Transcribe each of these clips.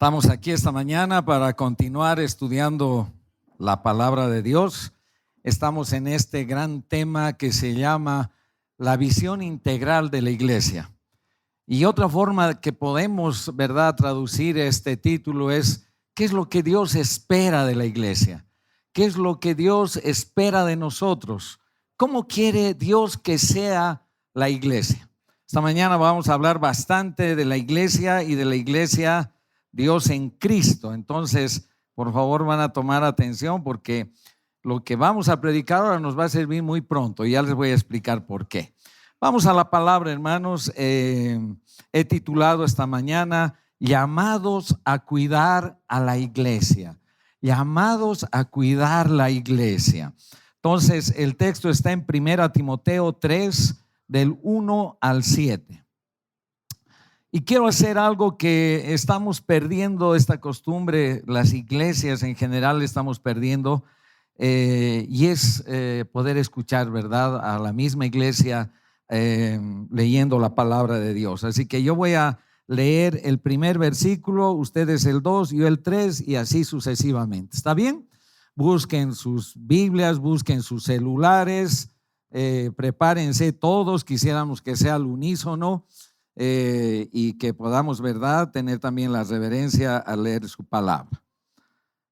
Estamos aquí esta mañana para continuar estudiando la palabra de Dios. Estamos en este gran tema que se llama la visión integral de la iglesia. Y otra forma que podemos, ¿verdad?, traducir este título es ¿qué es lo que Dios espera de la iglesia? ¿Qué es lo que Dios espera de nosotros? ¿Cómo quiere Dios que sea la iglesia? Esta mañana vamos a hablar bastante de la iglesia y de la iglesia Dios en Cristo. Entonces, por favor, van a tomar atención porque lo que vamos a predicar ahora nos va a servir muy pronto y ya les voy a explicar por qué. Vamos a la palabra, hermanos. He titulado esta mañana llamados a cuidar a la iglesia. Llamados a cuidar la iglesia. Entonces, el texto está en 1 Timoteo 3, del 1 al 7. Y quiero hacer algo que estamos perdiendo, esta costumbre, las iglesias en general estamos perdiendo, y es poder escuchar, ¿verdad?, a la misma iglesia leyendo la palabra de Dios. Así que yo voy a leer el primer versículo, ustedes el 2, yo el 3 y así sucesivamente. ¿Está bien? Busquen sus Biblias, busquen sus celulares, prepárense todos, quisiéramos que sea al unísono. Y que podamos, ¿verdad?, tener también la reverencia al leer su palabra.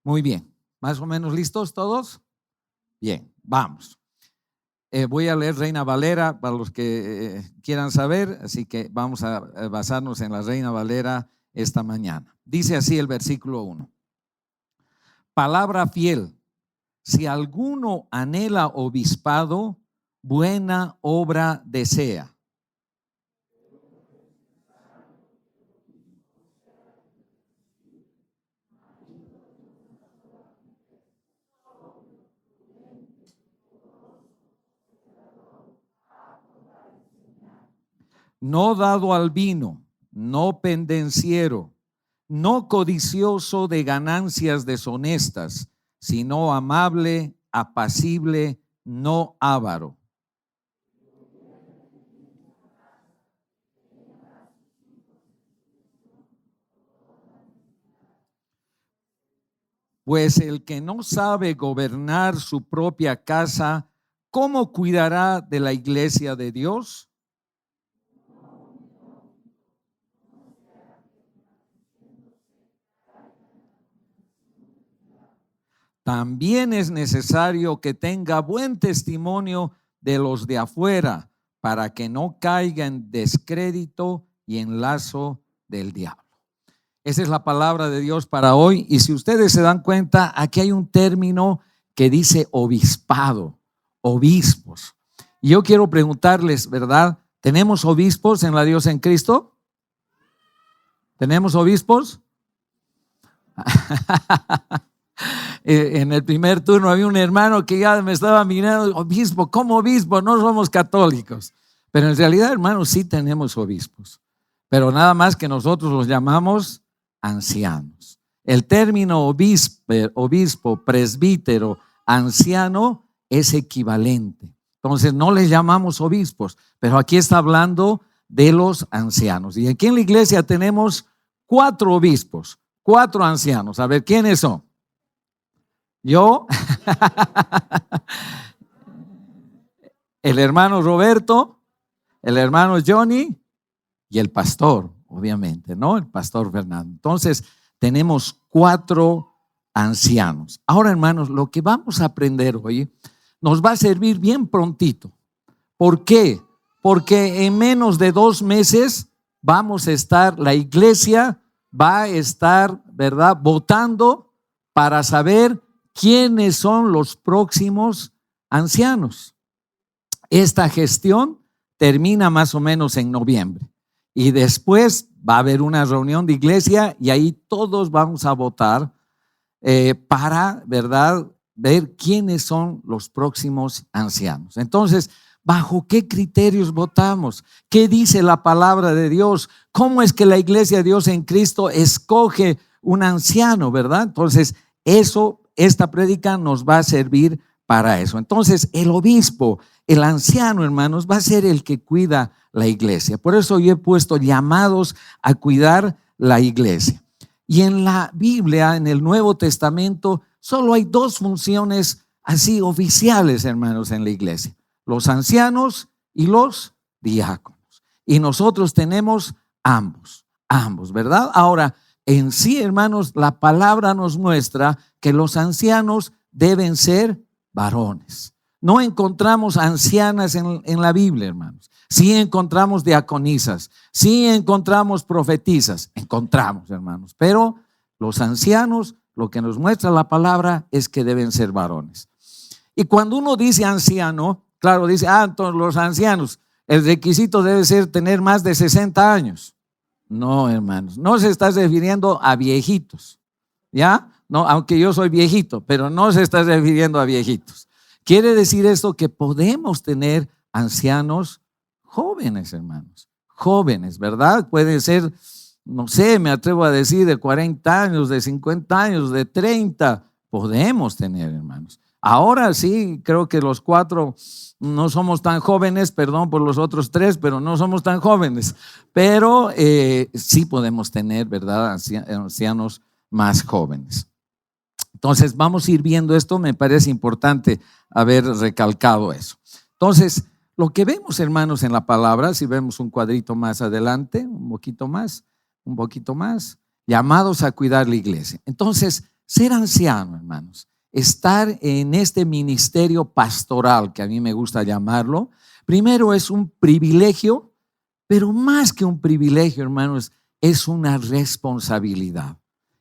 Muy bien, ¿más o menos listos todos? Bien, vamos. Voy a leer Reina Valera para los que quieran saber, así que vamos a basarnos en la Reina Valera esta mañana. Dice así el versículo 1. Palabra fiel, si alguno anhela obispado, buena obra desea. No dado al vino, no pendenciero, no codicioso de ganancias deshonestas, sino amable, apacible, no avaro. Pues el que no sabe gobernar su propia casa, ¿cómo cuidará de la iglesia de Dios? También es necesario que tenga buen testimonio de los de afuera para que no caiga en descrédito y en lazo del diablo. Esa es la palabra de Dios para hoy. Y si ustedes se dan cuenta, aquí hay un término que dice obispado, obispos. Y yo quiero preguntarles, ¿verdad? ¿Tenemos obispos en la Dios en Cristo? ¿Tenemos obispos? En el primer turno había un hermano que ya me estaba mirando, obispo, ¿cómo obispo? No somos católicos. Pero en realidad, hermanos, sí tenemos obispos. Pero nada más que nosotros los llamamos ancianos. El término obispo, presbítero, anciano es equivalente. Entonces no les llamamos obispos, pero aquí está hablando de los ancianos. Y aquí en la iglesia tenemos 4 obispos, 4 ancianos. A ver, ¿quiénes son? Yo, el hermano Roberto, el hermano Johnny y el pastor, obviamente, ¿no? El pastor Fernando. Entonces, tenemos 4 ancianos. Ahora, hermanos, lo que vamos a aprender hoy nos va a servir bien prontito. ¿Por qué? Porque en menos de 2 meses vamos a estar, la iglesia va a estar, ¿verdad?, votando para saber quiénes son los próximos ancianos. Esta gestión termina más o menos en noviembre y después va a haber una reunión de iglesia y ahí todos vamos a votar para, ¿verdad?, ver quiénes son los próximos ancianos. Entonces, ¿bajo qué criterios votamos? ¿Qué dice la palabra de Dios? ¿Cómo es que la iglesia de Dios en Cristo escoge un anciano, verdad? Entonces, esta prédica nos va a servir para eso. Entonces, el obispo, el anciano, hermanos, va a ser el que cuida la iglesia. Por eso yo he puesto llamados a cuidar la iglesia. Y en la Biblia, en el Nuevo Testamento, solo hay dos funciones así oficiales, hermanos, en la iglesia: los ancianos y los diáconos. Y nosotros tenemos ambos, ¿verdad? Ahora, en sí, hermanos, la palabra nos muestra que los ancianos deben ser varones. No encontramos ancianas en la Biblia, hermanos. Sí encontramos diaconisas, sí encontramos profetisas, encontramos, hermanos. Pero los ancianos, lo que nos muestra la palabra es que deben ser varones. Y cuando uno dice anciano, claro, dice, entonces los ancianos, el requisito debe ser tener más de 60 años. No, hermanos, no se está refiriendo a viejitos, ¿ya? No, aunque yo soy viejito, pero no se está refiriendo a viejitos. Quiere decir esto que podemos tener ancianos jóvenes, hermanos, jóvenes, ¿verdad? Pueden ser, no sé, me atrevo a decir de 40 años, de 50 años, de 30, podemos tener, hermanos. Ahora sí, creo que los 4 no somos tan jóvenes, perdón por los otros 3, pero no somos tan jóvenes. Pero sí podemos tener, ¿verdad?, ancianos más jóvenes. Entonces vamos a ir viendo esto, me parece importante haber recalcado eso. Entonces, lo que vemos, hermanos, en la palabra, si vemos un cuadrito más adelante, un poquito más, llamados a cuidar la iglesia. Entonces, ser anciano, hermanos, estar en este ministerio pastoral, que a mí me gusta llamarlo, primero es un privilegio, pero más que un privilegio, hermanos, es una responsabilidad.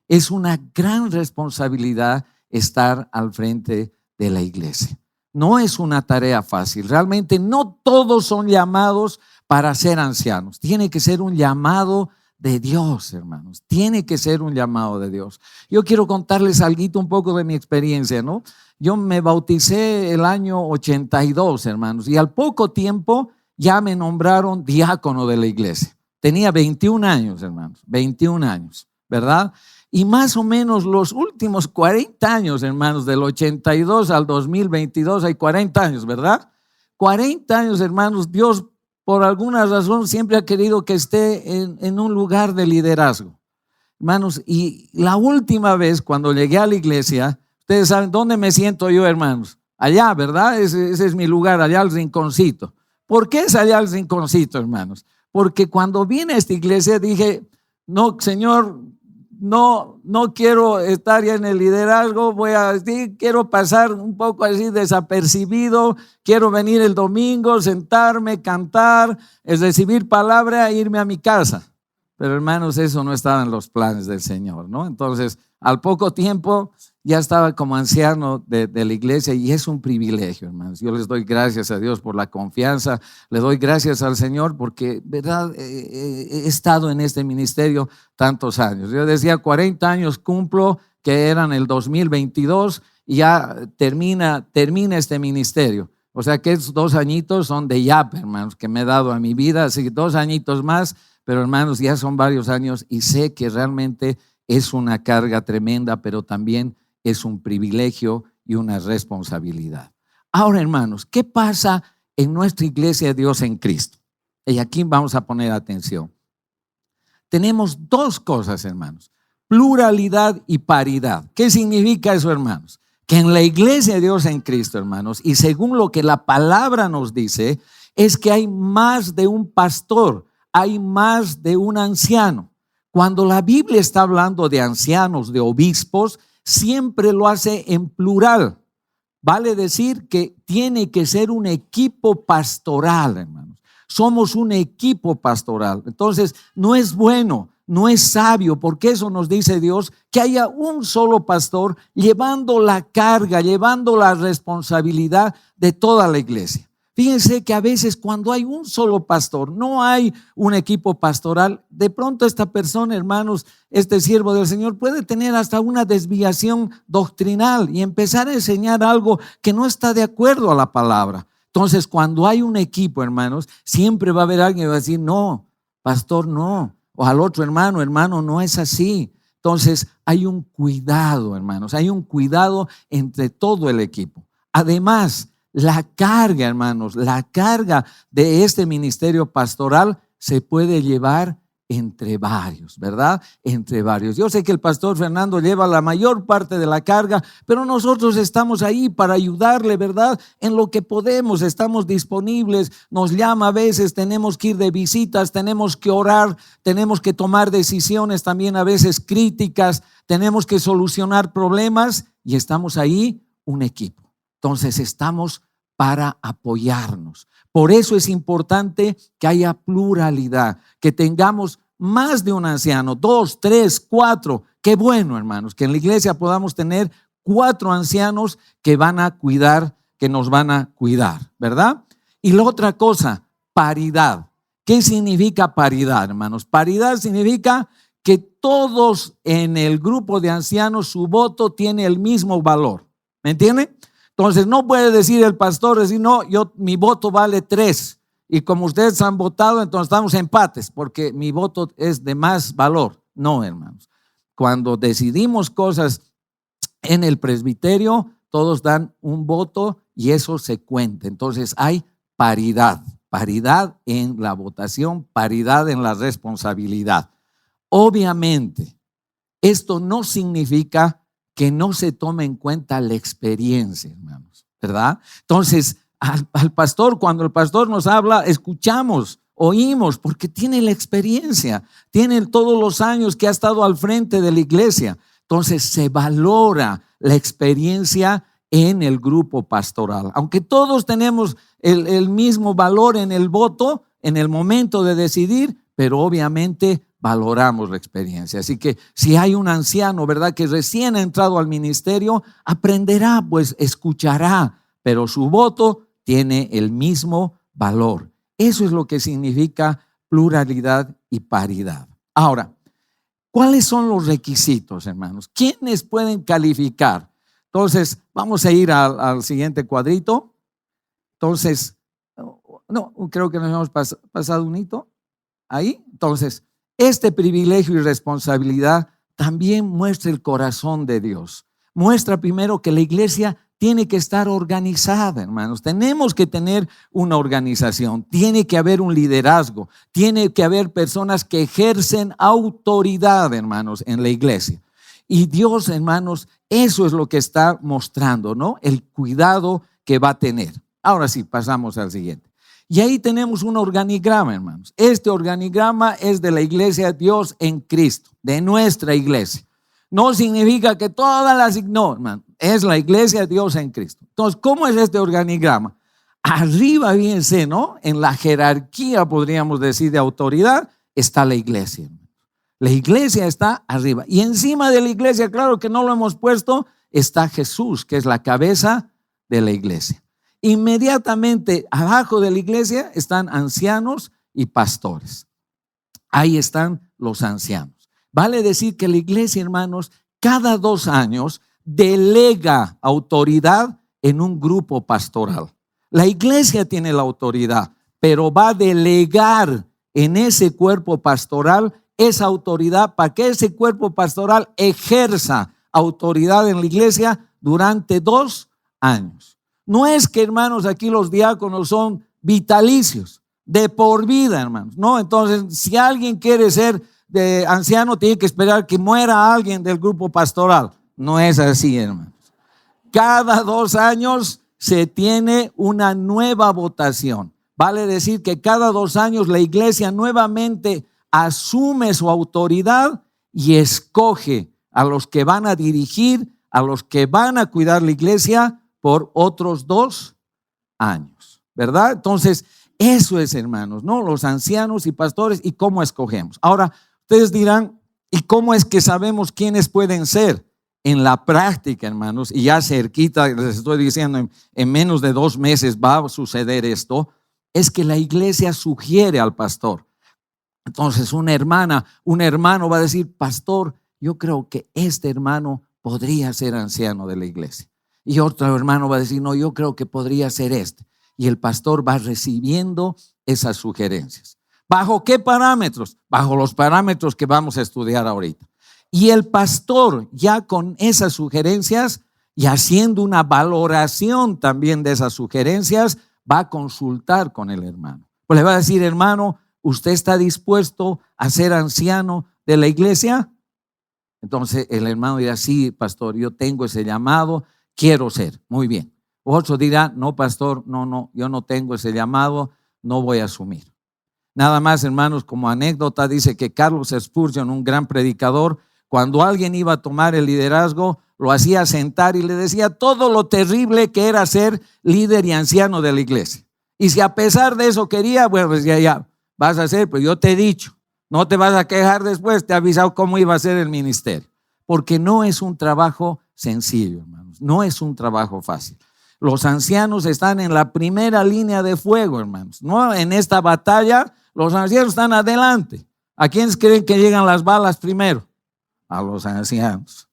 Es una gran responsabilidad estar al frente de la iglesia. No es una tarea fácil. Realmente no todos son llamados para ser ancianos. Tiene que ser un llamado de Dios, hermanos. Tiene que ser un llamado de Dios. Yo quiero contarles algo un poco de mi experiencia, ¿no? Yo me bauticé el año 82, hermanos, y al poco tiempo ya me nombraron diácono de la iglesia. Tenía 21 años, hermanos, 21 años, ¿verdad? Y más o menos los últimos 40 años, hermanos, del 82 al 2022, hay 40 años, ¿verdad? 40 años, hermanos, Dios por alguna razón siempre ha querido que esté en un lugar de liderazgo. Hermanos, y la última vez cuando llegué a la iglesia, ustedes saben dónde me siento yo, hermanos. Allá, ¿verdad? Ese es mi lugar, allá al rinconcito. ¿Por qué es allá al rinconcito, hermanos? Porque cuando vine a esta iglesia dije, no, Señor, no quiero estar ya en el liderazgo, quiero pasar un poco así desapercibido, quiero venir el domingo, sentarme, cantar, recibir palabra e irme a mi casa. Pero hermanos, eso no estaba en los planes del Señor, ¿no? Entonces, al poco tiempo ya estaba como anciano de la iglesia y es un privilegio, hermanos. Yo les doy gracias a Dios por la confianza, le doy gracias al Señor porque, verdad, he estado en este ministerio tantos años. Yo decía 40 años cumplo, que eran el 2022, y ya termina este ministerio. O sea que estos 2 añitos son de yap, hermanos, que me he dado a mi vida, así que 2 añitos más, pero hermanos, ya son varios años y sé que realmente es una carga tremenda, pero también es un privilegio y una responsabilidad. Ahora, hermanos, ¿qué pasa en nuestra iglesia de Dios en Cristo? Y aquí vamos a poner atención. Tenemos 2 cosas, hermanos: pluralidad y paridad. ¿Qué significa eso, hermanos? Que en la iglesia de Dios en Cristo, hermanos, y según lo que la palabra nos dice, es que hay más de un pastor, hay más de un anciano. Cuando la Biblia está hablando de ancianos, de obispos, siempre lo hace en plural. Vale decir que tiene que ser un equipo pastoral, hermanos. Somos un equipo pastoral. Entonces, no es bueno, no es sabio, porque eso nos dice Dios, que haya un solo pastor llevando la carga, llevando la responsabilidad de toda la iglesia. Fíjense que a veces cuando hay un solo pastor, no hay un equipo pastoral, de pronto esta persona, hermanos, este siervo del Señor puede tener hasta una desviación doctrinal y empezar a enseñar algo que no está de acuerdo a la palabra. Entonces, cuando hay un equipo, hermanos, siempre va a haber alguien que va a decir, no, pastor, no. O al otro hermano, no es así. Entonces, hay un cuidado, hermanos, hay un cuidado entre todo el equipo. Además, la carga, hermanos, la carga de este ministerio pastoral se puede llevar entre varios, ¿verdad? Entre varios. Yo sé que el pastor Fernando lleva la mayor parte de la carga, pero nosotros estamos ahí para ayudarle, ¿verdad? En lo que podemos, estamos disponibles, nos llama a veces, tenemos que ir de visitas, tenemos que orar, tenemos que tomar decisiones también a veces críticas, tenemos que solucionar problemas y estamos ahí un equipo. Entonces estamos para apoyarnos. Por eso es importante que haya pluralidad, que tengamos más de un anciano, 2, 3, 4. Qué bueno, hermanos, que en la iglesia podamos tener 4 ancianos que van a cuidar, que nos van a cuidar, ¿verdad? Y la otra cosa, paridad. ¿Qué significa paridad, hermanos? Paridad significa que todos en el grupo de ancianos, su voto tiene el mismo valor. ¿Me entienden? Entonces no puede decir el pastor, decir, no, mi voto vale 3 y como ustedes han votado, entonces estamos empates porque mi voto es de más valor. No, hermanos. Cuando decidimos cosas en el presbiterio, todos dan un voto y eso se cuenta. Entonces hay paridad en la votación, paridad en la responsabilidad. Obviamente, esto no significa que no se tome en cuenta la experiencia, hermanos, ¿verdad? Entonces, al pastor, cuando el pastor nos habla, escuchamos, oímos, porque tiene la experiencia, tiene todos los años que ha estado al frente de la iglesia. Entonces, se valora la experiencia en el grupo pastoral. Aunque todos tenemos el mismo valor en el voto, en el momento de decidir, pero obviamente valoramos la experiencia. Así que si hay un anciano, ¿verdad?, que recién ha entrado al ministerio, aprenderá, pues escuchará, pero su voto tiene el mismo valor. Eso es lo que significa pluralidad y paridad. Ahora, ¿cuáles son los requisitos, hermanos? ¿Quiénes pueden calificar? Entonces, vamos a ir al siguiente cuadrito. Entonces, no, creo que nos hemos pasado un hito ahí. Entonces, este privilegio y responsabilidad también muestra el corazón de Dios. Muestra primero que la iglesia tiene que estar organizada, hermanos. Tenemos que tener una organización, tiene que haber un liderazgo, tiene que haber personas que ejercen autoridad, hermanos, en la iglesia. Y Dios, hermanos, eso es lo que está mostrando, ¿no? El cuidado que va a tener. Ahora sí, pasamos al siguiente. Y ahí tenemos un organigrama, hermanos. Este organigrama es de la iglesia de Dios en Cristo, de nuestra iglesia. No significa que todas las, no, hermano, es la iglesia de Dios en Cristo. Entonces, ¿cómo es este organigrama? Arriba, fíjense, ¿no? En la jerarquía, podríamos decir, de autoridad, está la iglesia, hermano. La iglesia está arriba. Y encima de la iglesia, claro que no lo hemos puesto, está Jesús, que es la cabeza de la iglesia. Inmediatamente abajo de la iglesia están ancianos y pastores. Ahí están los ancianos. Vale decir que la iglesia, hermanos, cada 2 años delega autoridad en un grupo pastoral. La iglesia tiene la autoridad, pero va a delegar en ese cuerpo pastoral esa autoridad para que ese cuerpo pastoral ejerza autoridad en la iglesia durante 2 años. No es que, hermanos, aquí los diáconos son vitalicios, de por vida, hermanos. No, entonces, si alguien quiere ser de anciano, tiene que esperar que muera alguien del grupo pastoral. No es así, hermanos. Cada 2 años se tiene una nueva votación. Vale decir que cada 2 años la iglesia nuevamente asume su autoridad y escoge a los que van a dirigir, a los que van a cuidar la iglesia por otros 2 años, ¿verdad? Entonces, eso es, hermanos, ¿no? Los ancianos y pastores y cómo escogemos. Ahora, ustedes dirán, ¿y cómo es que sabemos quiénes pueden ser? En la práctica, hermanos, y ya cerquita, les estoy diciendo, en menos de 2 meses va a suceder esto, es que la iglesia sugiere al pastor. Entonces un hermano va a decir, pastor, yo creo que este hermano podría ser anciano de la iglesia. Y otro hermano va a decir, no, yo creo que podría ser este. Y el pastor va recibiendo esas sugerencias. ¿Bajo qué parámetros? Bajo los parámetros que vamos a estudiar ahorita. Y el pastor, ya con esas sugerencias y haciendo una valoración también de esas sugerencias, va a consultar con el hermano. Pues le va a decir, hermano, ¿usted está dispuesto a ser anciano de la iglesia? Entonces el hermano dirá, sí, pastor, yo tengo ese llamado, quiero ser. Muy bien. Otro dirá, no, pastor, no, yo no tengo ese llamado, no voy a asumir. Nada más, hermanos, como anécdota, dice que Carlos Spurgeon, un gran predicador, cuando alguien iba a tomar el liderazgo, lo hacía sentar y le decía todo lo terrible que era ser líder y anciano de la iglesia. Y si a pesar de eso quería, bueno, pues ya vas a ser, pero yo te he dicho, no te vas a quejar después, te he avisado cómo iba a ser el ministerio. Porque no es un trabajo sencillo, hermanos, no es un trabajo fácil. Los ancianos están en la primera línea de fuego, hermanos, ¿no? En esta batalla, los ancianos están adelante. ¿A quiénes creen que llegan las balas primero? A los ancianos,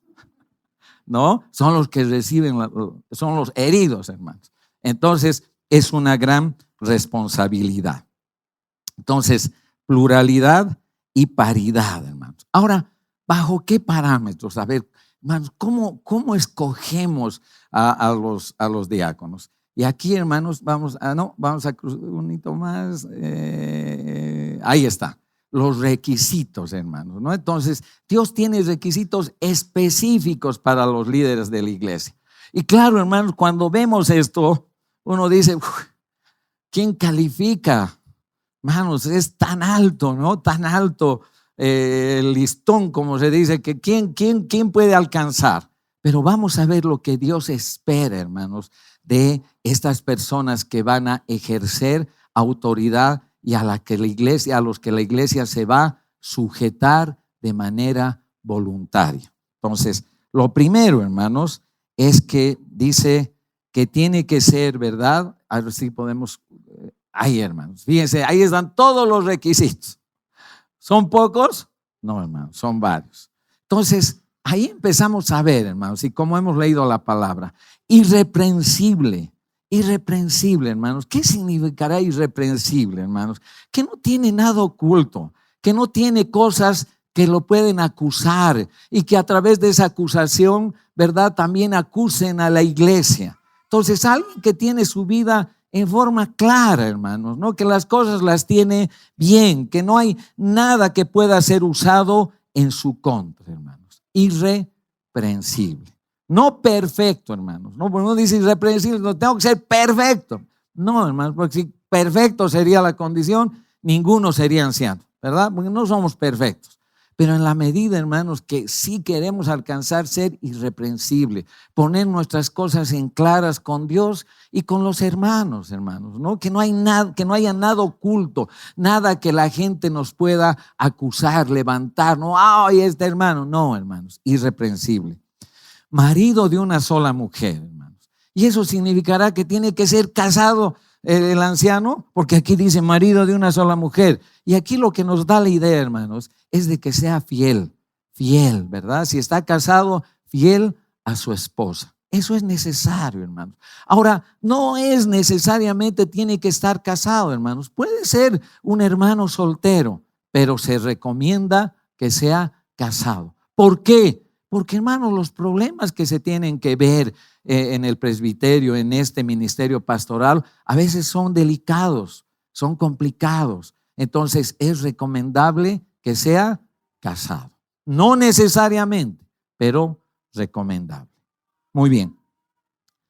¿no? Son los que reciben, son los heridos, hermanos. Entonces, es una gran responsabilidad. Entonces, pluralidad y paridad, hermanos. Ahora, ¿bajo qué parámetros? A ver, hermanos, ¿cómo escogemos a los diáconos? Y aquí, hermanos, vamos a cruzar un hito más. Ahí está. Los requisitos, hermanos, ¿no? Entonces, Dios tiene requisitos específicos para los líderes de la iglesia. Y claro, hermanos, cuando vemos esto, uno dice, ¿quién califica? Hermanos, es tan alto, ¿no? Tan alto el listón, como se dice, que ¿quién puede alcanzar? Pero vamos a ver lo que Dios espera, hermanos, de estas personas que van a ejercer autoridad y a los que la iglesia se va a sujetar de manera voluntaria. Entonces, lo primero, hermanos, es que dice que tiene que ser, ¿verdad? A ver si podemos, ahí, hermanos, fíjense, ahí están todos los requisitos. ¿Son pocos? No, hermanos, son varios. Entonces, ahí empezamos a ver, hermanos, y como hemos leído la palabra, irreprensible, hermanos. ¿Qué significará irreprensible, hermanos? Que no tiene nada oculto, que no tiene cosas que lo pueden acusar y que a través de esa acusación, ¿verdad?, también acusen a la iglesia. Entonces, alguien que tiene su vida en forma clara, hermanos, ¿no? Que las cosas las tiene bien, que no hay nada que pueda ser usado en su contra, hermanos. Irreprensible. No perfecto, hermanos. No, porque uno dice irreprensible, no tengo que ser perfecto. No, hermanos, porque si perfecto sería la condición, ninguno sería anciano, ¿verdad? Porque no somos perfectos. Pero en la medida, hermanos, que sí queremos alcanzar ser irreprensible, poner nuestras cosas en claras con Dios y con los hermanos, ¿no? Que no haya nada oculto, nada que la gente nos pueda acusar, levantar, no, ay, este hermano, no, hermanos, irreprensible. Marido de una sola mujer, hermanos. Y eso significará que tiene que ser casado el anciano, porque aquí dice marido de una sola mujer. Y aquí lo que nos da la idea, hermanos, es de que sea fiel, ¿verdad? Si está casado, fiel a su esposa. Eso es necesario, hermanos. Ahora, no es necesariamente tiene que estar casado, hermanos. Puede ser un hermano soltero, pero se recomienda que sea casado. ¿Por qué? Porque, hermanos, los problemas que se tienen que ver en el presbiterio, en este ministerio pastoral, a veces son delicados, son complicados. Entonces, es recomendable que sea casado. No necesariamente, pero recomendable. Muy bien.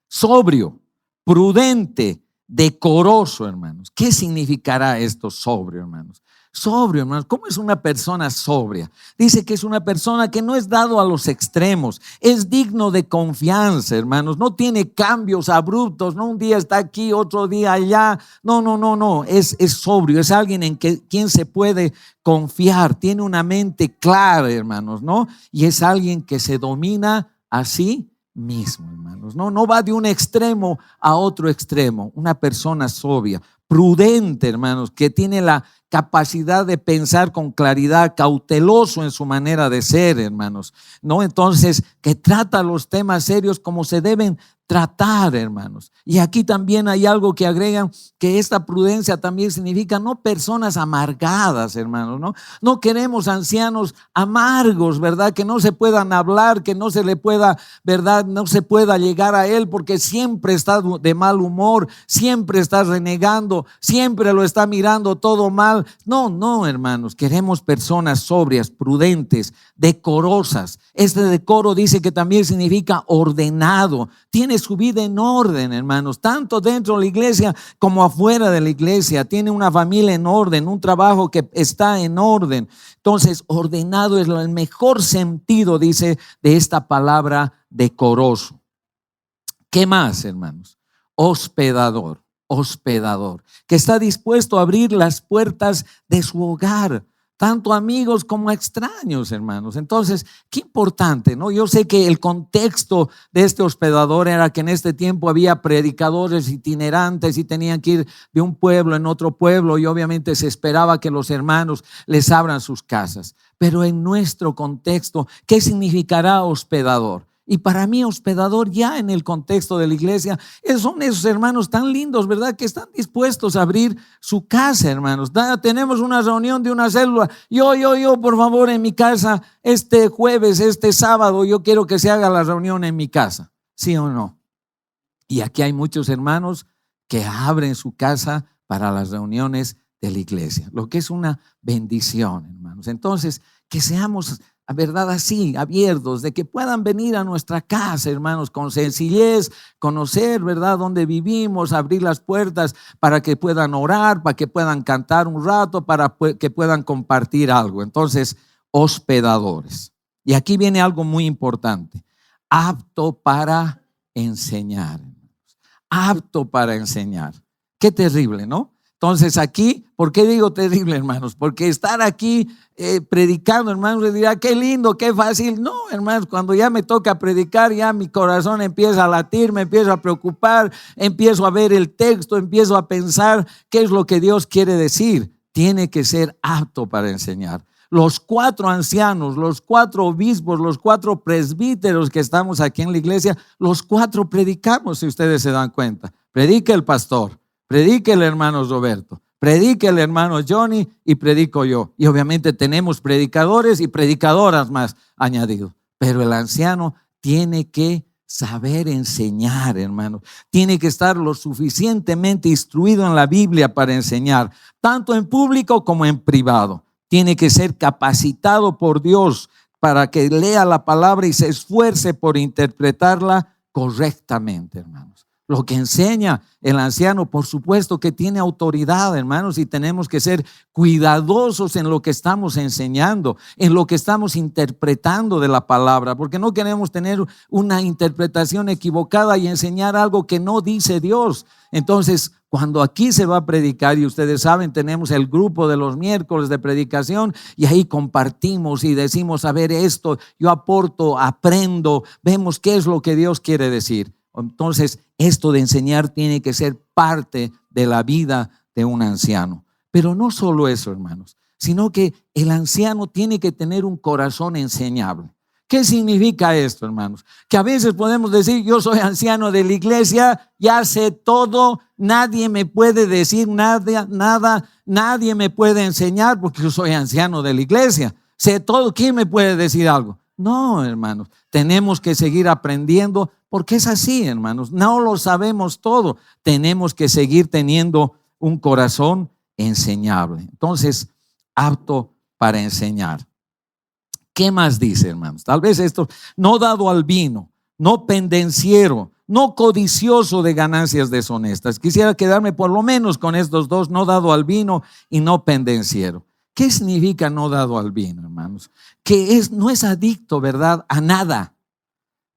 Sobrio, prudente, decoroso, hermanos. ¿Qué significará esto sobrio, hermanos? Sobrio, hermanos. ¿Cómo es una persona sobria? Dice que es una persona que no es dado a los extremos, es digno de confianza, hermanos. No tiene cambios abruptos, no un día está aquí, otro día allá. No. Es sobrio, es alguien en quien se puede confiar, tiene una mente clara, hermanos, ¿no? Y es alguien que se domina a sí mismo, hermanos. No va de un extremo a otro extremo. Una persona sobria, prudente, hermanos, que tiene la capacidad de pensar con claridad, cauteloso en su manera de ser, hermanos, ¿no? Entonces, que trata los temas serios como se deben tratar, hermanos. Y aquí también hay algo que agregan, que esta prudencia también significa no personas amargadas, hermanos, ¿no? No queremos ancianos amargos, ¿verdad? Que no se puedan hablar, que no se le pueda, ¿verdad? No se pueda llegar a él porque siempre está de mal humor, siempre está renegando, siempre lo está mirando todo mal. No, hermanos, queremos personas sobrias, prudentes, decorosas. Este decoro dice que también significa ordenado. Tiene su vida en orden, hermanos, tanto dentro de la iglesia como afuera de la iglesia. Tiene una familia en orden, un trabajo que está en orden. Entonces, ordenado es el mejor sentido, dice, de esta palabra decoroso. ¿Qué más, hermanos? Hospedador, que está dispuesto a abrir las puertas de su hogar, tanto amigos como extraños, hermanos. Entonces, qué importante, ¿no? Yo sé que el contexto de este hospedador era que en este tiempo había predicadores itinerantes y tenían que ir de un pueblo en otro pueblo, y obviamente se esperaba que los hermanos les abran sus casas. Pero en nuestro contexto, ¿qué significará hospedador? Y para mí hospedador ya en el contexto de la iglesia son esos hermanos tan lindos, ¿verdad? Que están dispuestos a abrir su casa, hermanos. Tenemos una reunión de una célula. Yo, por favor, en mi casa este jueves, este sábado, yo quiero que se haga la reunión en mi casa. ¿Sí o no? Y aquí hay muchos hermanos que abren su casa para las reuniones de la iglesia, lo que es una bendición, hermanos. Entonces, que seamos, a verdad, así, abiertos, de que puedan venir a nuestra casa, hermanos, con sencillez, conocer, ¿verdad?, dónde vivimos, abrir las puertas para que puedan orar, para que puedan cantar un rato, para que puedan compartir algo. Entonces, hospedadores. Y aquí viene algo muy importante: apto para enseñar. Apto para enseñar. Qué terrible, ¿no? Entonces aquí, ¿por qué digo terrible, hermanos? Porque estar aquí predicando, hermanos, le dirá qué lindo, qué fácil. No, hermanos, cuando ya me toca predicar, ya mi corazón empieza a latir, me empiezo a preocupar, empiezo a ver el texto, empiezo a pensar qué es lo que Dios quiere decir. Tiene que ser apto para enseñar. Los 4 ancianos, los 4 obispos, los 4 presbíteros que estamos aquí en la iglesia, los 4 predicamos, si ustedes se dan cuenta. Predica el pastor, predica el hermano Roberto, predica el hermano Johnny y predico yo. Y obviamente tenemos predicadores y predicadoras más añadidos. Pero el anciano tiene que saber enseñar, hermanos. Tiene que estar lo suficientemente instruido en la Biblia para enseñar, tanto en público como en privado. Tiene que ser capacitado por Dios para que lea la palabra y se esfuerce por interpretarla correctamente, hermanos. Lo que enseña el anciano, por supuesto que tiene autoridad, hermanos, y tenemos que ser cuidadosos en lo que estamos enseñando, en lo que estamos interpretando de la palabra, porque no queremos tener una interpretación equivocada y enseñar algo que no dice Dios. Entonces, cuando aquí se va a predicar, y ustedes saben, tenemos el grupo de los miércoles de predicación, y ahí compartimos y decimos, a ver, esto yo aporto, aprendo, vemos qué es lo que Dios quiere decir. Entonces, esto de enseñar tiene que ser parte de la vida de un anciano. Pero no solo eso, hermanos, sino que el anciano tiene que tener un corazón enseñable. ¿Qué significa esto, hermanos? Que a veces podemos decir, yo soy anciano de la iglesia, ya sé todo, nadie me puede decir nada, nadie me puede enseñar porque yo soy anciano de la iglesia. Sé todo, ¿quién me puede decir algo? No, hermanos, tenemos que seguir aprendiendo porque es así, hermanos. No lo sabemos todo. Tenemos que seguir teniendo un corazón enseñable. Entonces, apto para enseñar. ¿Qué más dice, hermanos? Tal vez esto: no dado al vino, no pendenciero, no codicioso de ganancias deshonestas. Quisiera quedarme por lo menos con estos 2, no dado al vino y no pendenciero. ¿Qué significa no dado al vino, hermanos? Que no es adicto, ¿verdad?, a nada.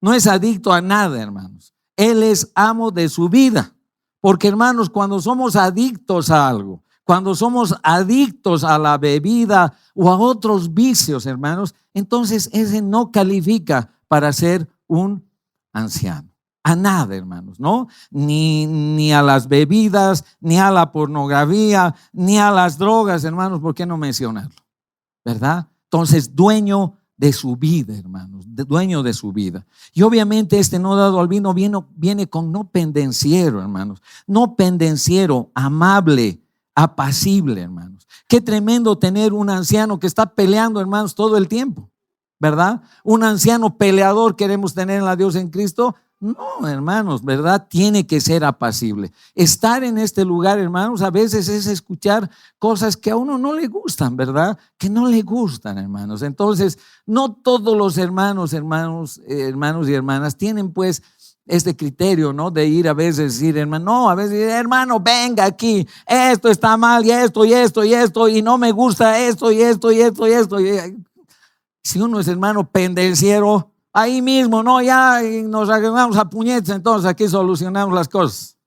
No es adicto a nada, hermanos. Él es amo de su vida. Porque, hermanos, cuando somos adictos a algo, cuando somos adictos a la bebida o a otros vicios, hermanos, entonces ese no califica para ser un anciano. A nada, hermanos, ¿no? Ni a las bebidas, ni a la pornografía, ni a las drogas, hermanos, ¿por qué no mencionarlo? ¿Verdad? Entonces, dueño de su vida, hermanos, dueño de su vida. Y obviamente este no dado al vino viene con no pendenciero, hermanos, no pendenciero, amable, apacible, hermanos. Qué tremendo tener un anciano que está peleando, hermanos, todo el tiempo, ¿verdad? Un anciano peleador queremos tener en la Dios en Cristo. No, hermanos, ¿verdad? Tiene que ser apacible. Estar en este lugar, hermanos, a veces es escuchar cosas que a uno no le gustan, ¿verdad? Que no le gustan, hermanos. Entonces, no todos los hermanos y hermanas tienen pues este criterio, ¿no? De ir a veces decir, hermano, no, a veces decir, hermano, venga aquí, esto está mal y esto y esto y esto y no me gusta esto y esto y esto y esto. Si uno es hermano pendenciero, ahí mismo, no, ya nos agarramos a puñetes, entonces aquí solucionamos las cosas,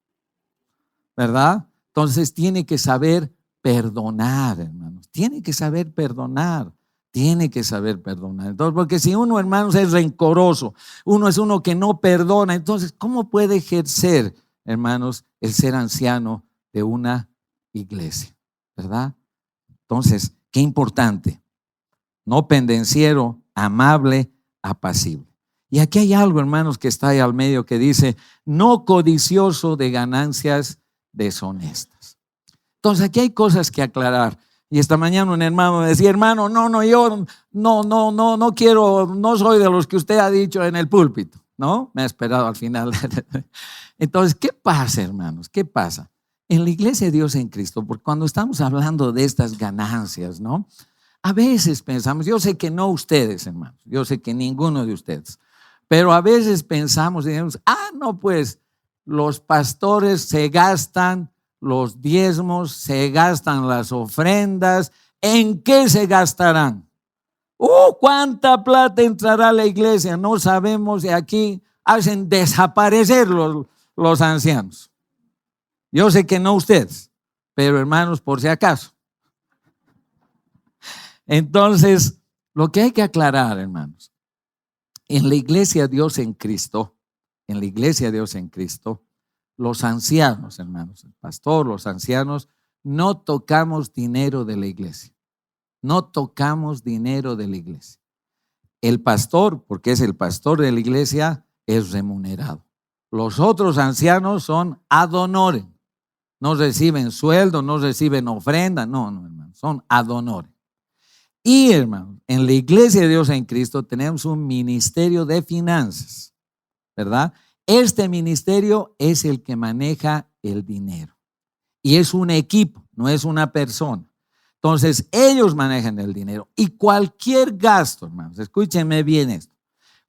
¿verdad? Entonces tiene que saber perdonar, hermanos, tiene que saber perdonar. Tiene que saber perdonar. Entonces, porque si uno, hermanos, es rencoroso, uno es uno que no perdona, entonces, ¿cómo puede ejercer, hermanos, el ser anciano de una iglesia? ¿Verdad? Entonces, qué importante. No pendenciero, amable, apacible. Y aquí hay algo, hermanos, que está ahí al medio que dice, no codicioso de ganancias deshonestas. Entonces, aquí hay cosas que aclarar. Y esta mañana un hermano me decía, hermano, yo no quiero, no soy de los que usted ha dicho en el púlpito, ¿no? Me ha esperado al final. Entonces, ¿qué pasa, hermanos? ¿Qué pasa? En la iglesia de Dios en Cristo, porque cuando estamos hablando de estas ganancias, ¿no? A veces pensamos, yo sé que no ustedes, hermanos, yo sé que ninguno de ustedes, pero a veces pensamos, digamos, no, pues los pastores se gastan los diezmos, se gastan las ofrendas. ¿En qué se gastarán? ¿Cuánta plata entrará a la iglesia? No sabemos, y aquí hacen desaparecer los ancianos. Yo sé que no ustedes, pero hermanos, por si acaso. Entonces, lo que hay que aclarar, hermanos, en la iglesia de Dios en Cristo, los ancianos, hermanos, el pastor, los ancianos, no tocamos dinero de la iglesia. No tocamos dinero de la iglesia. El pastor, porque es el pastor de la iglesia, es remunerado. Los otros ancianos son ad honorem. No reciben sueldo, no reciben ofrenda. No, hermanos, son ad honorem. Y, hermanos, en la iglesia de Dios en Cristo tenemos un ministerio de finanzas, ¿verdad? Este ministerio es el que maneja el dinero y es un equipo, no es una persona. Entonces, ellos manejan el dinero y cualquier gasto, hermanos, escúchenme bien esto,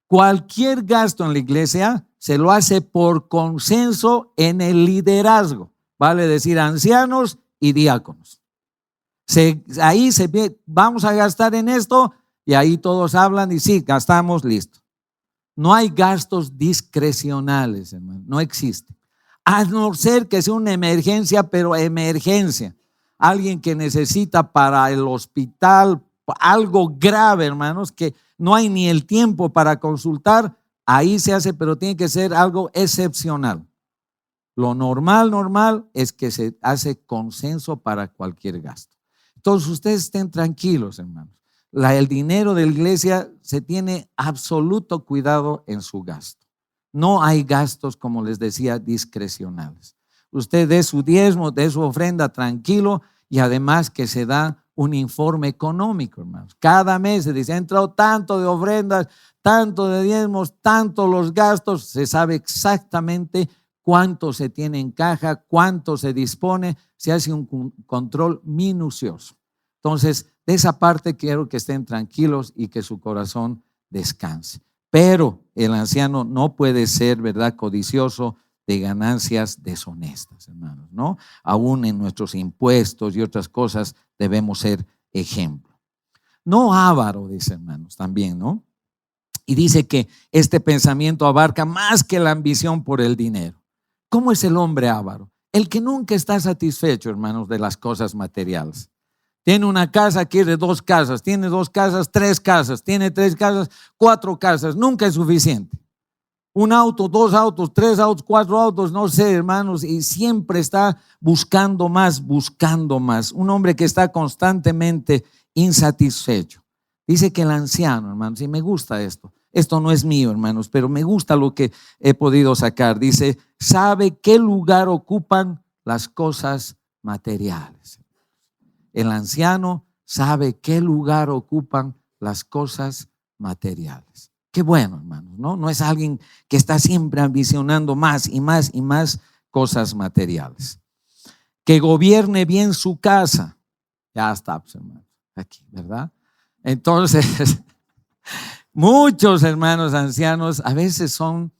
cualquier gasto en la iglesia se lo hace por consenso en el liderazgo, vale decir ancianos y diáconos. Vamos a gastar en esto y ahí todos hablan y sí, gastamos, listo. No hay gastos discrecionales, hermano, no existe. A no ser que sea una emergencia, pero emergencia. Alguien que necesita para el hospital algo grave, hermanos, que no hay ni el tiempo para consultar, ahí se hace, pero tiene que ser algo excepcional. Lo normal es que se hace consenso para cualquier gasto. Entonces ustedes estén tranquilos, hermanos. El dinero de la iglesia se tiene absoluto cuidado en su gasto. No hay gastos, como les decía, discrecionales. Usted dé su diezmo, dé su ofrenda tranquilo y además que se da un informe económico, hermanos. Cada mes se dice, ha entrado tanto de ofrendas, tanto de diezmos, tanto los gastos. Se sabe exactamente cuánto se tiene en caja, cuánto se dispone, se hace un control minucioso. Entonces, de esa parte quiero que estén tranquilos y que su corazón descanse. Pero el anciano no puede ser, ¿verdad?, codicioso de ganancias deshonestas, hermanos, ¿no? Aún en nuestros impuestos y otras cosas debemos ser ejemplo. No avaro, dice, hermanos, también, ¿no? Y dice que este pensamiento abarca más que la ambición por el dinero. ¿Cómo es el hombre avaro? El que nunca está satisfecho, hermanos, de las cosas materiales. Tiene una casa, quiere 2 casas, tiene 2 casas, 3 casas, tiene 3 casas, 4 casas, nunca es suficiente. Un auto, 2 autos, 3 autos, 4 autos, no sé, hermanos, y siempre está buscando más, buscando más. Un hombre que está constantemente insatisfecho. Dice que el anciano, hermanos, y me gusta esto. Esto no es mío, hermanos, pero me gusta lo que he podido sacar. Dice, sabe qué lugar ocupan las cosas materiales. El anciano sabe qué lugar ocupan las cosas materiales. Qué bueno, hermanos, ¿no? No es alguien que está siempre ambicionando más y más y más cosas materiales. Que gobierne bien su casa. Ya está, pues, hermanos, aquí, ¿verdad? Entonces, muchos hermanos ancianos a veces son,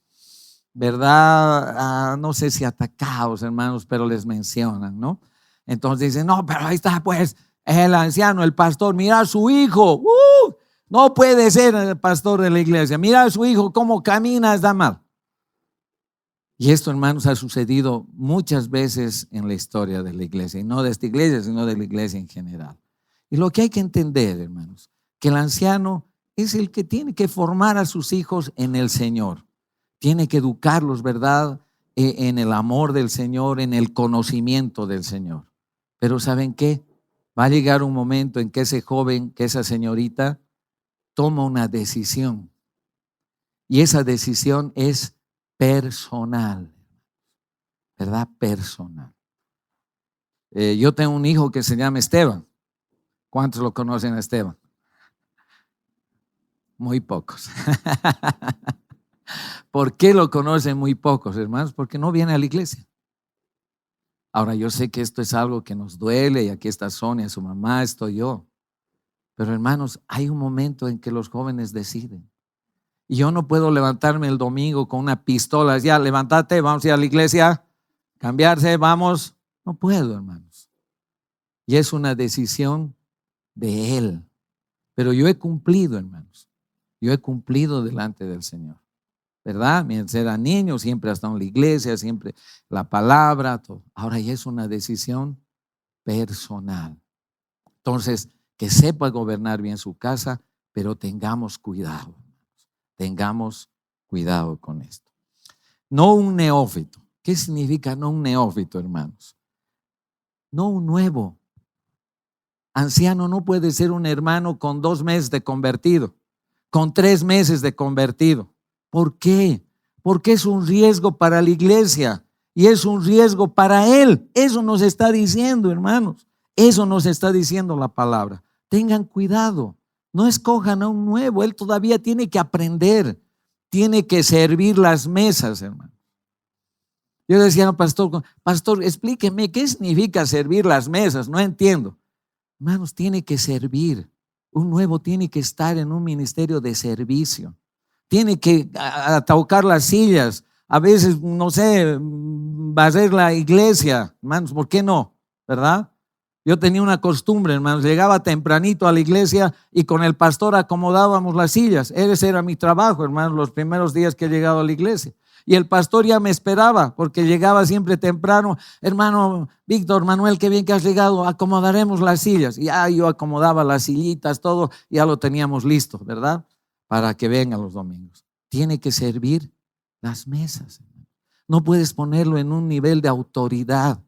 ¿verdad? No sé si atacados, hermanos, pero les mencionan, ¿no? Entonces dicen, no, pero ahí está, pues, el anciano, el pastor, mira a su hijo, no puede ser el pastor de la iglesia, mira a su hijo cómo camina, está mal. Y esto, hermanos, ha sucedido muchas veces en la historia de la iglesia, y no de esta iglesia, sino de la iglesia en general. Y lo que hay que entender, hermanos, que el anciano es el que tiene que formar a sus hijos en el Señor. Tiene que educarlos, ¿verdad? En el amor del Señor, en el conocimiento del Señor. Pero ¿saben qué? Va a llegar un momento en que ese joven, que esa señorita, toma una decisión. Y esa decisión es personal, ¿verdad? Personal. Yo tengo un hijo que se llama Esteban. ¿Cuántos lo conocen a Esteban? Muy pocos. ¿Por qué lo conocen muy pocos, hermanos? Porque no viene a la iglesia. Ahora, yo sé que esto es algo que nos duele, y aquí está Sonia, su mamá, estoy yo. Pero, hermanos, hay un momento en que los jóvenes deciden. Y yo no puedo levantarme el domingo con una pistola, ya, levántate, vamos a ir a la iglesia, cambiarse, vamos. No puedo, hermanos. Y es una decisión de él. Pero yo he cumplido, hermanos. Yo he cumplido delante del Señor, ¿verdad? Mientras era niño, siempre ha estado en la iglesia, siempre la palabra, todo. Ahora ya es una decisión personal. Entonces, que sepa gobernar bien su casa, pero tengamos cuidado. Tengamos cuidado con esto. No un neófito. ¿Qué significa no un neófito, hermanos? No un nuevo. Anciano no puede ser un hermano con 2 meses de convertido, con 3 meses de convertido. ¿Por qué? Porque es un riesgo para la iglesia y es un riesgo para él. Eso nos está diciendo, hermanos. Eso nos está diciendo la palabra. Tengan cuidado. No escojan a un nuevo. Él todavía tiene que aprender. Tiene que servir las mesas, hermano. Yo decía, no, pastor, explíqueme qué significa servir las mesas. No entiendo. Hermanos, tiene que servir. Un nuevo tiene que estar en un ministerio de servicio. Tiene que tocar las sillas. A veces, no sé, barrer la iglesia. Hermanos, ¿por qué no? ¿Verdad? Yo tenía una costumbre, hermanos. Llegaba tempranito a la iglesia y con el pastor acomodábamos las sillas. Ese era mi trabajo, hermanos, los primeros días que he llegado a la iglesia. Y el pastor ya me esperaba porque llegaba siempre temprano. Hermano Víctor, Manuel, qué bien que has llegado, acomodaremos las sillas. Y yo acomodaba las sillitas, todo, ya lo teníamos listo, ¿verdad? Para que vengan los domingos. Tiene que servir las mesas. No puedes ponerlo en un nivel de autoridad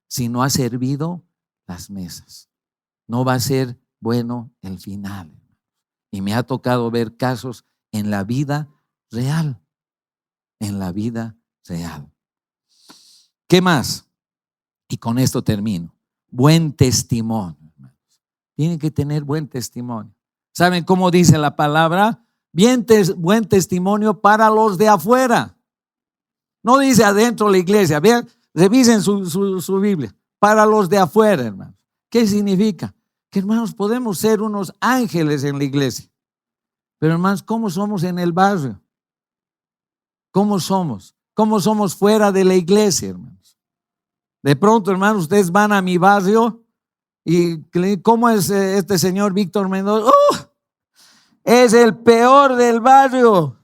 si no ha servido las mesas. No va a ser bueno el final. Y me ha tocado ver casos en la vida real. En la vida real. ¿Qué más? Y con esto termino. Buen testimonio, hermanos. Tienen que tener buen testimonio. ¿Saben cómo dice la palabra? Buen testimonio para los de afuera. No dice adentro de la iglesia. Vean, revisen su Biblia. Para los de afuera, hermanos. ¿Qué significa? Que, hermanos, podemos ser unos ángeles en la iglesia. Pero, hermanos, ¿cómo somos en el barrio? ¿Cómo somos? ¿Cómo somos fuera de la iglesia, hermanos? De pronto, hermanos, ustedes van a mi barrio y ¿cómo es este señor Víctor Mendoza? Es el peor del barrio.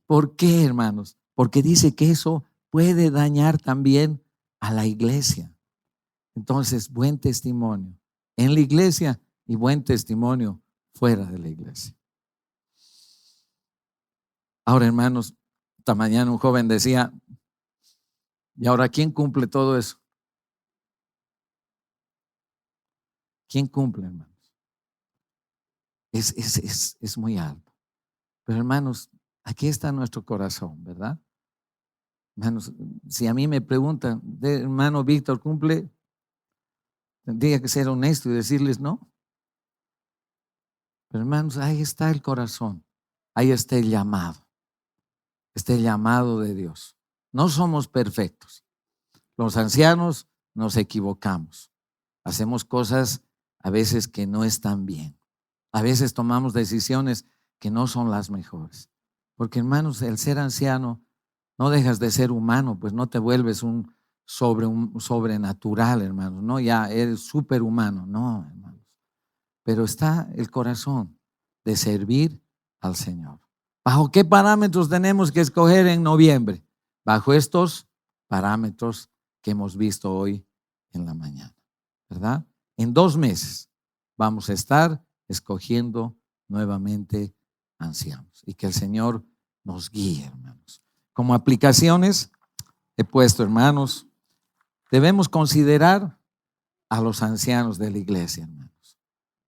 ¿Por qué, hermanos? Porque dice que eso puede dañar también a la iglesia. Entonces, buen testimonio en la iglesia y buen testimonio fuera de la iglesia. Ahora, hermanos, esta mañana un joven decía, ¿y ahora quién cumple todo eso? ¿Quién cumple, hermanos? es muy alto. Pero hermanos, aquí está nuestro corazón, ¿verdad? Hermanos, si a mí me preguntan, hermano Víctor, ¿cumple? Tendría que ser honesto y decirles no. Pero hermanos, ahí está el corazón. Ahí está el llamado. Está el llamado de Dios. No somos perfectos. Los ancianos nos equivocamos. Hacemos cosas a veces que no están bien. A veces tomamos decisiones que no son las mejores. Porque hermanos, el ser anciano, no dejas de ser humano, pues no te vuelves un sobrenatural, hermanos. No, ya eres superhumano. No, hermanos. Pero está el corazón de servir al Señor. ¿Bajo qué parámetros tenemos que escoger en noviembre? Bajo estos parámetros que hemos visto hoy en la mañana, ¿verdad? En 2 meses vamos a estar escogiendo nuevamente ancianos y que el Señor nos guíe, hermanos. Como aplicaciones he puesto, hermanos, debemos considerar a los ancianos de la iglesia, hermanos.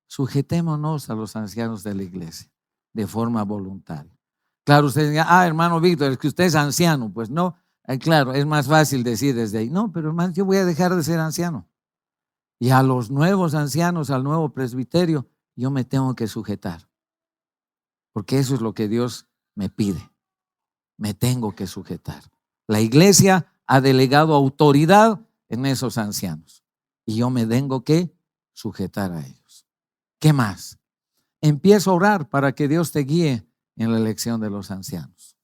Sujetémonos a los ancianos de la iglesia de forma voluntaria. Claro, usted diga, hermano Víctor, es que usted es anciano. Pues no, claro, es más fácil decir desde ahí. No, pero hermano, yo voy a dejar de ser anciano. Y a los nuevos ancianos, al nuevo presbiterio, yo me tengo que sujetar. Porque eso es lo que Dios me pide. Me tengo que sujetar. La iglesia ha delegado autoridad en esos ancianos. Y yo me tengo que sujetar a ellos. ¿Qué más? Empiezo a orar para que Dios te guíe en la elección de los ancianos.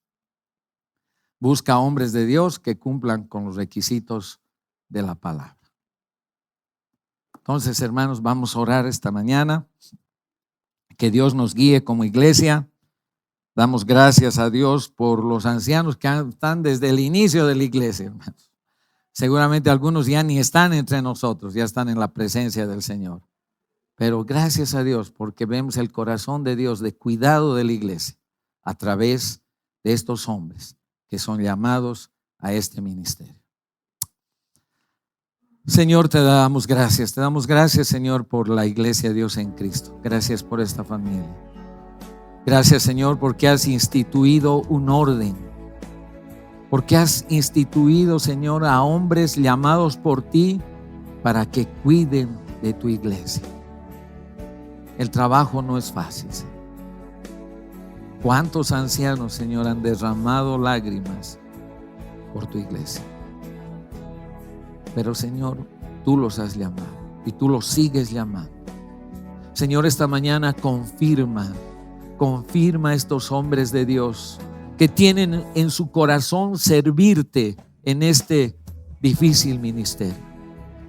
Busca hombres de Dios que cumplan con los requisitos de la palabra. Entonces, hermanos, vamos a orar esta mañana. Que Dios nos guíe como iglesia. Damos gracias a Dios por los ancianos que están desde el inicio de la iglesia, hermanos. Seguramente algunos ya ni están entre nosotros, ya están en la presencia del Señor. Pero gracias a Dios porque vemos el corazón de Dios de cuidado de la iglesia a través de estos hombres que son llamados a este ministerio. Señor, te damos gracias, Señor, por la iglesia de Dios en Cristo. Gracias por esta familia. Gracias, Señor, porque has instituido un orden, porque has instituido, Señor, a hombres llamados por ti para que cuiden de tu iglesia. El trabajo no es fácil, Señor. ¿Cuántos ancianos, Señor, han derramado lágrimas por tu iglesia? Pero, Señor, tú los has llamado y tú los sigues llamando. Señor, esta mañana confirma a estos hombres de Dios que tienen en su corazón servirte en este difícil ministerio.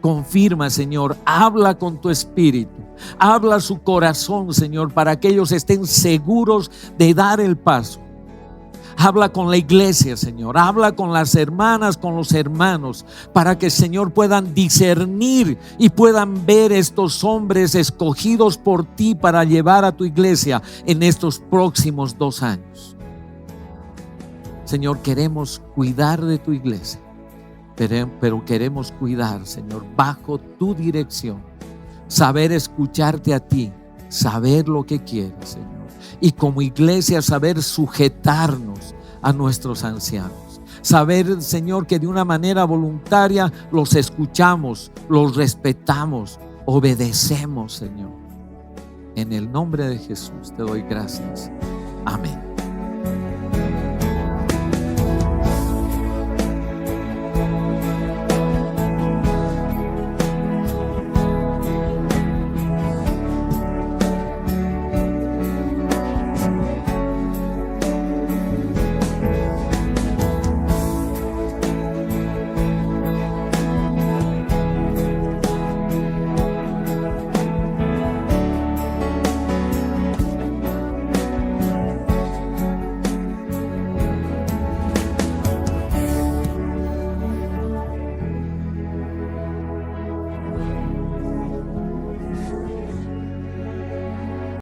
Confirma, Señor, habla con tu espíritu, habla su corazón, Señor, para que ellos estén seguros de dar el paso. Habla con la iglesia, Señor, habla con las hermanas, con los hermanos, para que, Señor, puedan discernir y puedan ver estos hombres escogidos por ti para llevar a tu iglesia en estos próximos 2 años. Señor, queremos cuidar de tu iglesia. Pero queremos cuidar, Señor, bajo tu dirección, saber escucharte a ti, saber lo que quieres, Señor, y como iglesia saber sujetarnos a nuestros ancianos, saber, Señor, que de una manera voluntaria los escuchamos, los respetamos, obedecemos, Señor. En el nombre de Jesús te doy gracias. Amén.